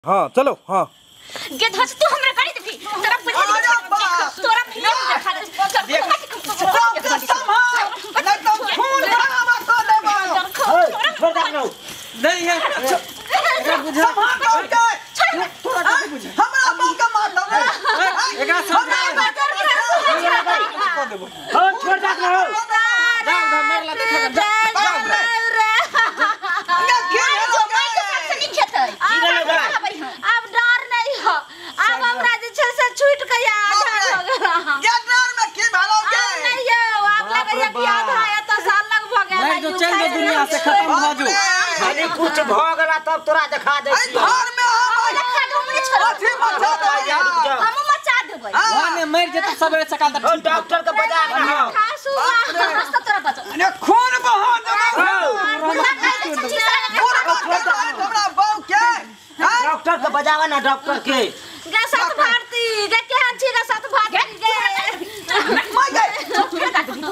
हाँ चलो हाँ गे धस तू हमरा गाड़ी देखी तोरा पैसा तोरा फिल्म देखा दे नहीं तो खून भरावा कर देबो छोड़ दे नो नहीं है बुझा तोरा का बुझा हमरा बाप का मार दो एकरा समझा कर देबो हां छोड़ दे नो जाओ मार ला देखा अब डर नहीं हो अब हमरा जे छै से छूट के आधा हो गेला ये डर में की भरोगे नहीं हो आप लगैया कि आधा या तो साल लग भ गेल मैं जो चल गए दुनिया से खत्म हो जो अरे कुछ भ गेला तब तोरा दिखा दे छी घर में हम देखा दो हमरे छोड़ अथी मचा दो हम मचा देबै वहां में मर जेते सबेरे सकाल तक डॉक्टर के बजा ना खासु मस्त तोरा बचा अरे खून बहा देबो हमरा बाप के डॉक्टर के बजावा ना डॉक्टर के गे साथ भारती गे केहन छी गे साथ भारती गे मैं गए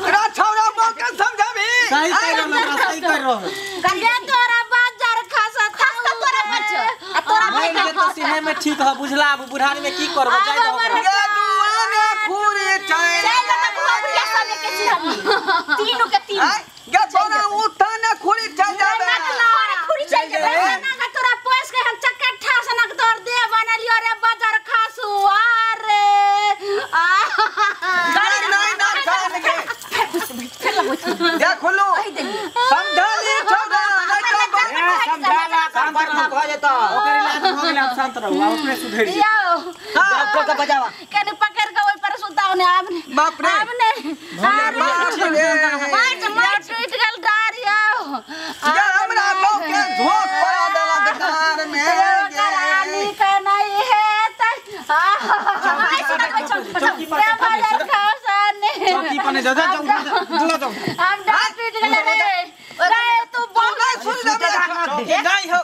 अरे छौरा बाप के समझाबी सही कर रहो गे तोरा बात जार खासा तोरा बच्चा तोरा मैं जे तो सिने में ठीक है बुझला अब बुढ़ारी में की करबो जाय दो ये दुआने खूरी चाहे चल ना भोबरिया सब के छी हम तीनों के तीन गे छोरा उठाने खूरी चल जाबे खुरी चल जाबे ना तोरा पोस के हम चक्का ठास नक तोड़ दे बनलियो रे बाजार खासु अरे गाड़ी नहीं ना खान के देख लो समझा ली छोरा नहीं तो समझाला काम पर हो जेता ओकर इलाज हो गेल आप शांत रहो आप अपने सुधर जी डॉक्टर के बजावा कने पकड़ के ओइ पर सुताओ ने आपने बाप रे आपने मार टूट गल गाड़िया ये हमरा बाप के झोंक पड़ा देला गटार में करानी का नहीं है त ऐसे ना कोई चौकी पर बाजार खासाने चौकी पर जा जा जाओ हम डांट टूट गल रे रे तू बोल सुन ले नहीं हो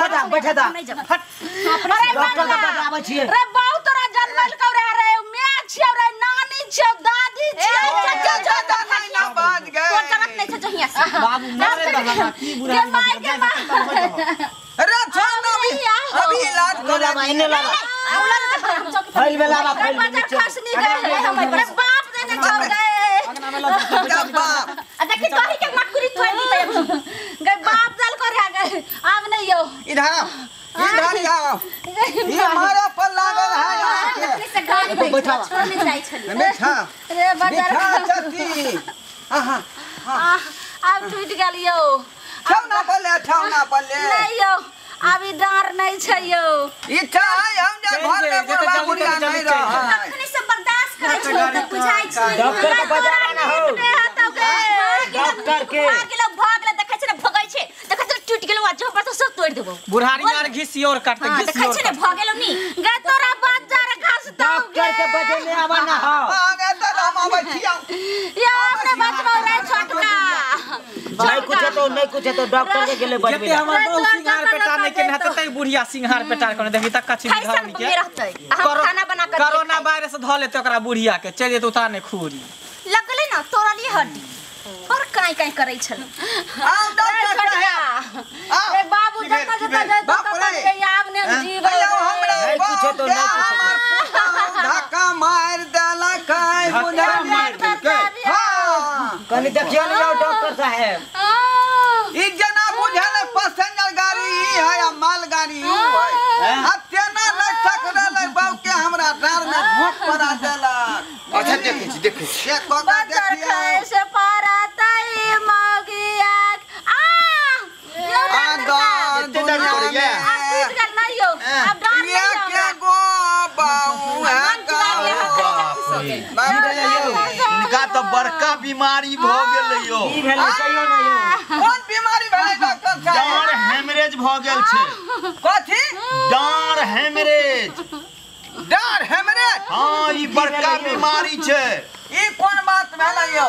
हटा बैठा दा डॉक्टर के बजावा छी रे बहुत तोरा जन्मल कौरे रे मैं छियो रे नानी छियो दादी छियो चाचा नहीं ना बाज गए कोन जगत नहीं छ जहिया से बाबू मारे लगा की बुरा अरे छोड़ अभी इलाज ले ला इने ला फाइल में ला फाइल में नीचे खसनी गए हमारे बाप देने छोड़ गए अंगना में लगा बाप देखी तोही के मटकुरी थोड़ी दी गए बाप दल कर गए अब नहीं हो इधर आओ ये हमारा पर लागल है अपने से गाड़ी में बैठा छोड़ने जाई छली बैठा रे बाजार चाची आहा अब टूट गेलियो ठौना पल्ले नहीं हो अभी डर नहीं छै यो इच्छा है हम जे घर में बुढ़वा बुढ़िया नहीं रह अखनी से बर्दाश्त करे छो त बुझाई छी डॉक्टर के बजावा ना हो डॉक्टर के भागले देखै छै ने भगै छै देखै छै टूट गेलो आ जो पर तो सब तोड़ देबो बुढ़ारी यार घिसी और काटते घिसी देखै छै ने भगेलो नी गे तोरा बाजार घास दो डॉक्टर के बजे में आवा ना हो आगे तो हम आबै छिया या अपने बचबो रे छोटका नहीं कुछ तो डॉक्टर के गेले जते बजबे हमर बहु सिंगार पेटा नहीं के नहते तई बुढ़िया सिंगार पेटा कोने देखी तक कछि बुढ़ानी के रहतै हम खाना बना कर कोरोना वायरस ध लेते ओकरा बुढ़िया के चल जेत उताने खूरी लगले ना तोरा लिए हड्डी और काई काई करै छल आओ डॉक्टर रे बाबू जता जता बाप रे आब ने जीव हमरा नहीं कुछ तो नहीं धक्का मार देला काय बुढ़ा मार के हां कनी देखिए ना डॉक्टर साहब ई जना बुझल पैसेंजर गाड़ी है या माल गाड़ी है अतेना नहीं टकरल बाबू के हमरा डार में भोंक पड़ा देला अच्छा देखे छी से कोका देखियो से पारातई मगिया एते डर पड़िया टूट गल नहीं हो अब डर ये के गो बाऊ है इनका तो बड़का बीमारी भ गेल यो ई भेले कहियो ना यो कौन बीमारी भेलै डॉक्टर साहब डांर हेमरेज भ गेल छै कथि डांर हेमरेज डार हमरे हां ई बड़का बीमारी छै ई कोन बात भेलै यो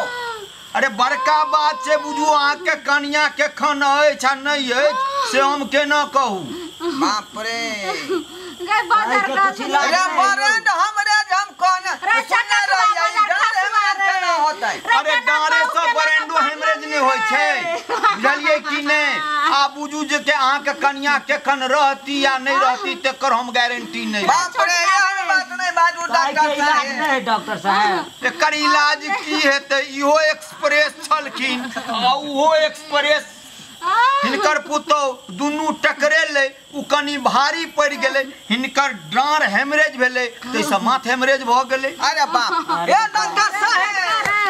अरे बड़का बात छै बुझू अहाँ के कन्या के खन अछि आ नहीं अछि से हम केना कहू बाप रे गए बाजार का अरे बरंड हमरे हम कोन सुनने रहिए डार हमरे केना होतै अरे डारे सब बरेंडो हेमरेज नहीं होय छै बुझलिए कि नहीं आ बुझू बुझू जे के अहाँ के कन्या के कन रहती या नहीं रहती तेकर हम गारंटी नहीं। बाप रे यार बात नहीं बाजू डॉक्टर इलाज साहब नहीं डॉक्टर साहब। एकर इलाज की हेतै इहो एक्सप्रेस छलखिन आ उहो एक्सप्रेस हिनकर पुतौ दुनू टकरेले उ कनी भारी पड़ गेलै हिनकर डाँर हेमरेज भेलै तैसे माथ हेमरेज भ गेलै। अरे बाप ए डॉक्टर साहब रे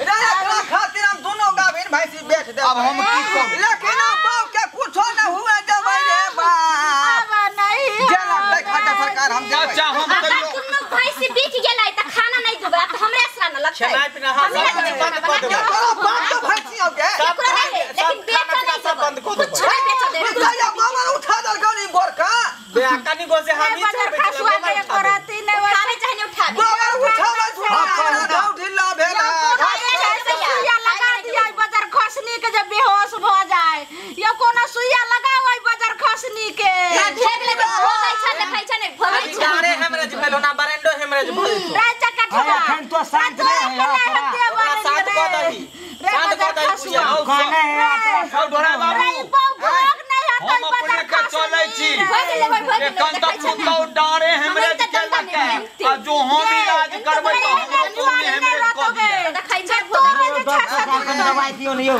एकरा खातिर हम दोनों गाभिन भैंसी बेच दे। अब हम की करू लेकिन अब बाप के कुछो न हुए देबै रे बाप अब नहीं जेना देखा सरकार हम देबै। अच्छा हम कहियो तुम भाई से बीच गेलै त खाना नहीं देबै त हमरे असरा न लगतै। खाना पीना हां सब बंद कर दो। तोरा बाप के भैंसी हो गए सब एकरा नहीं लेकिन बेचा नहीं सब बंद कर दो। कुछ नहीं बेचा दे। गया गोबर उठा दल गनी बोरका बेअकानी गो से हम ही बाजार खसुआ के करती ने उठावे चाहे नहीं उठा दे। गोबर उठावे थोड़ा गाँव ढिल्ला भेला सुइया लगा दिया बाजार खसनी के जब बेहोश भ जाए या कोनो सुइया लगाओ बाजार खसनी के भेग ले भोगै छ देखै छ नहीं भोगै अभी छ। डारे हेमरेज भेलो ना बरेंडो हेमरेज भेलो। राजा का ठबा एखन तो शांत नहीं है ओकरा शांत कर दही शांत कर दही पूजा कहने है सब बड़ा बाबू हम अपने के चलै छी एखन तक पुतौ डाँरे हेमरेज केलकै आ जो हम इलाज करबै त हम तो हेमरेज क दिए। देखै छ तो डॉक्टर साहब दवाई दियो नहीं हो